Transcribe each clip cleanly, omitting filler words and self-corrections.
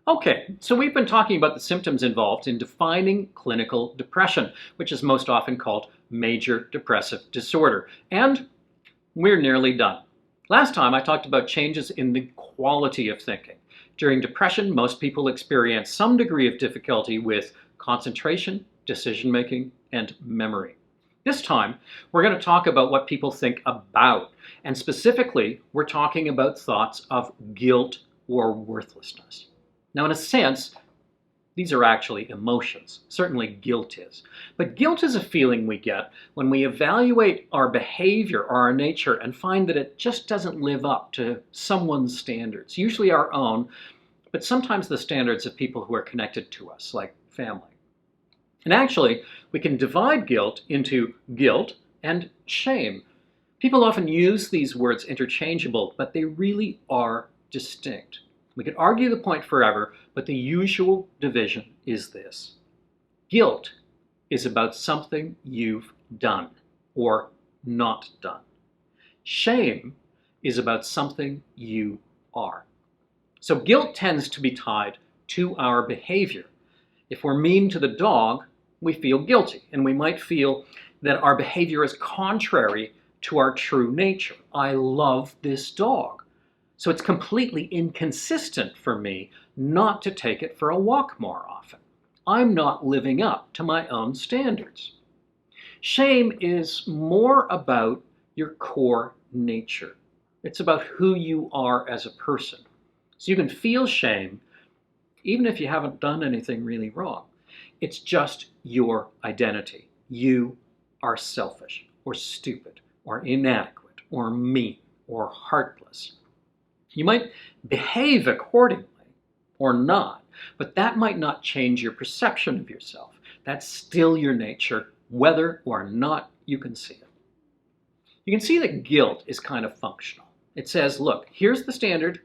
Okay, so we've been talking about the symptoms involved in defining clinical depression, which is most often called major depressive disorder. And we're nearly done. Last time I talked about changes in the quality of thinking. During depression, most people experience some degree of difficulty with concentration, decision making, and memory. This time, we're going to talk about what people think about, and specifically, we're talking about thoughts of guilt or worthlessness. Now, in a sense, these are actually emotions. Certainly guilt is. But guilt is a feeling we get when we evaluate our behavior or our nature and find that it just doesn't live up to someone's standards, usually our own, but sometimes the standards of people who are connected to us, like family. And actually, we can divide guilt into guilt and shame. People often use these words interchangeable, but they really are distinct. We could argue the point forever, but the usual division is this. Guilt is about something you've done or not done. Shame is about something you are. So guilt tends to be tied to our behavior. If we're mean to the dog, we feel guilty, and we might feel that our behavior is contrary to our true nature. I love this dog. So it's completely inconsistent for me not to take it for a walk more often. I'm not living up to my own standards. Shame is more about your core nature. It's about who you are as a person. So you can feel shame even if you haven't done anything really wrong. It's just your identity. You are selfish or stupid or inadequate or mean or heartless. You might behave accordingly or not, but that might not change your perception of yourself. That's still your nature, whether or not you can see it. You can see that guilt is kind of functional. It says, look, here's the standard.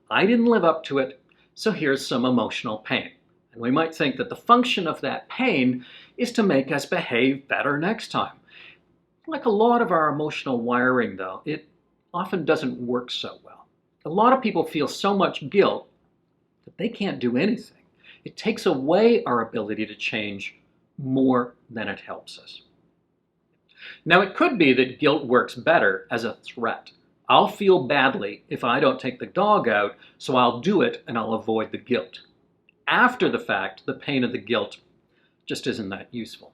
I didn't live up to it, so here's some emotional pain. And we might think that the function of that pain is to make us behave better next time. Like a lot of our emotional wiring, though, it often doesn't work so well. A lot of people feel so much guilt that they can't do anything. It takes away our ability to change more than it helps us. Now, it could be that guilt works better as a threat. I'll feel badly if I don't take the dog out, so I'll do it and I'll avoid the guilt. After the fact, the pain of the guilt just isn't that useful.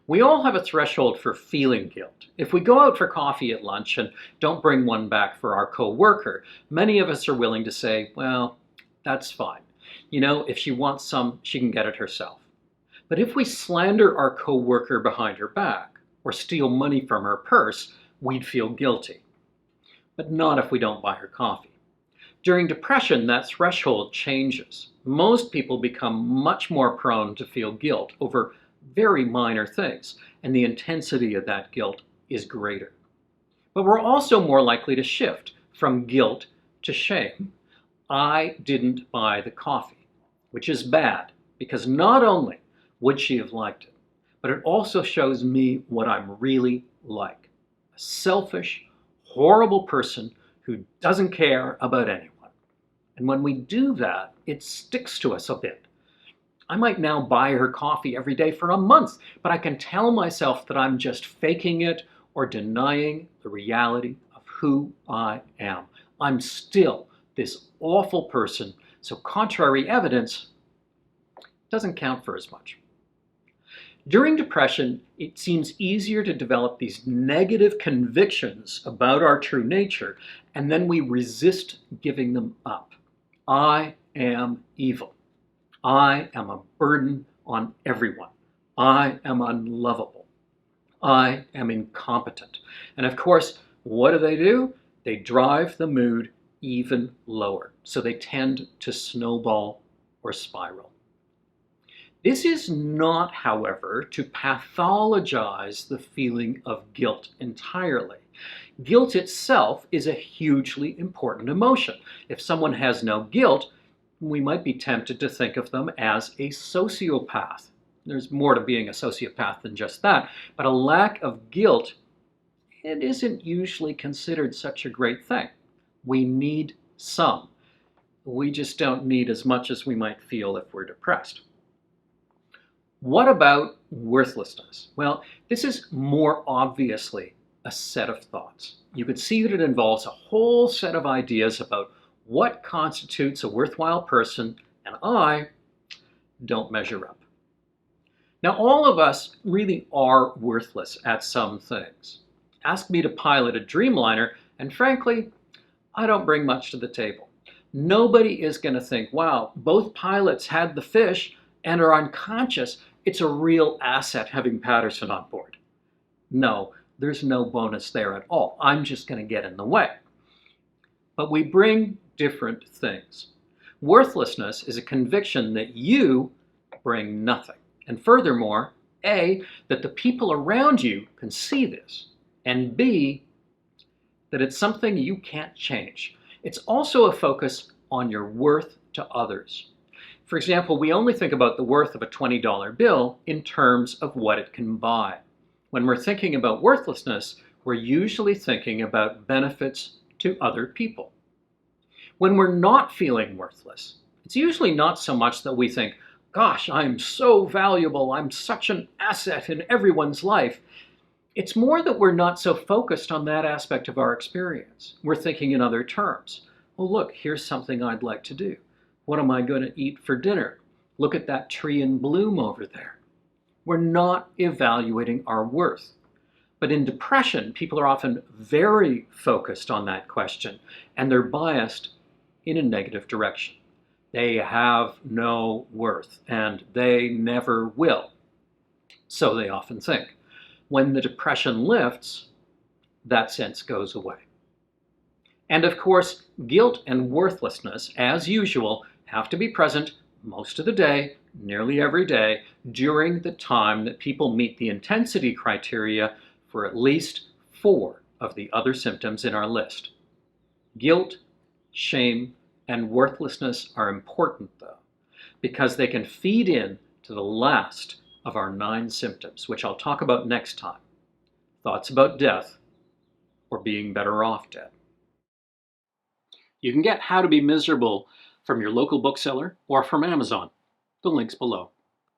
We all have a threshold for feeling guilt. If we go out for coffee at lunch and don't bring one back for our co-worker, many of us are willing to say, well, that's fine. You know, if she wants some, she can get it herself. But if we slander our co-worker behind her back or steal money from her purse, we'd feel guilty. But not if we don't buy her coffee. During depression, that threshold changes. Most people become much more prone to feel guilt over very minor things, and the intensity of that guilt is greater. But we're also more likely to shift from guilt to shame. I didn't buy the coffee, which is bad, because not only would she have liked it, but it also shows me what I'm really like. A selfish, horrible person who doesn't care about anyone. And when we do that, it sticks to us a bit. I might now buy her coffee every day for a month, but I can tell myself that I'm just faking it or denying the reality of who I am. I'm still this awful person, so contrary evidence doesn't count for as much. During depression, it seems easier to develop these negative convictions about our true nature, and then we resist giving them up. I am evil. I am a burden on everyone. I am unlovable. I am incompetent. And of course, what do? They drive the mood even lower. So they tend to snowball or spiral. This is not, however, to pathologize the feeling of guilt entirely. Guilt itself is a hugely important emotion. If someone has no guilt, we might be tempted to think of them as a sociopath. There's more to being a sociopath than just that, but a lack of guilt, it isn't usually considered such a great thing. We need some. We just don't need as much as we might feel if we're depressed. What about worthlessness? Well, this is more obviously a set of thoughts. You could see that it involves a whole set of ideas about what constitutes a worthwhile person, and I don't measure up. Now, all of us really are worthless at some things. Ask me to pilot a Dreamliner, and frankly, I don't bring much to the table. Nobody is going to think, wow, both pilots had the fish and are unconscious. It's a real asset having Patterson on board. No, there's no bonus there at all. I'm just going to get in the way. But we bring different things. Worthlessness is a conviction that you bring nothing. And furthermore, A, that the people around you can see this, and B, that it's something you can't change. It's also a focus on your worth to others. For example, we only think about the worth of a $20 bill in terms of what it can buy. When we're thinking about worthlessness, we're usually thinking about benefits to other people. When we're not feeling worthless, it's usually not so much that we think, gosh, I'm so valuable, I'm such an asset in everyone's life. It's more that we're not so focused on that aspect of our experience. We're thinking in other terms. Well, look, here's something I'd like to do. What am I going to eat for dinner? Look at that tree in bloom over there. We're not evaluating our worth. But in depression, people are often very focused on that question, and they're biased in a negative direction. They have no worth, and they never will. So they often think. When the depression lifts, that sense goes away. And of course, guilt and worthlessness, as usual, have to be present most of the day, nearly every day, during the time that people meet the intensity criteria for at least 4 of the other symptoms in our list. Guilt, shame, and worthlessness are important, though, because they can feed in to the last of our 9 symptoms, which I'll talk about next time. Thoughts about death or being better off dead. You can get How to Be Miserable from your local bookseller or from Amazon. The link's below.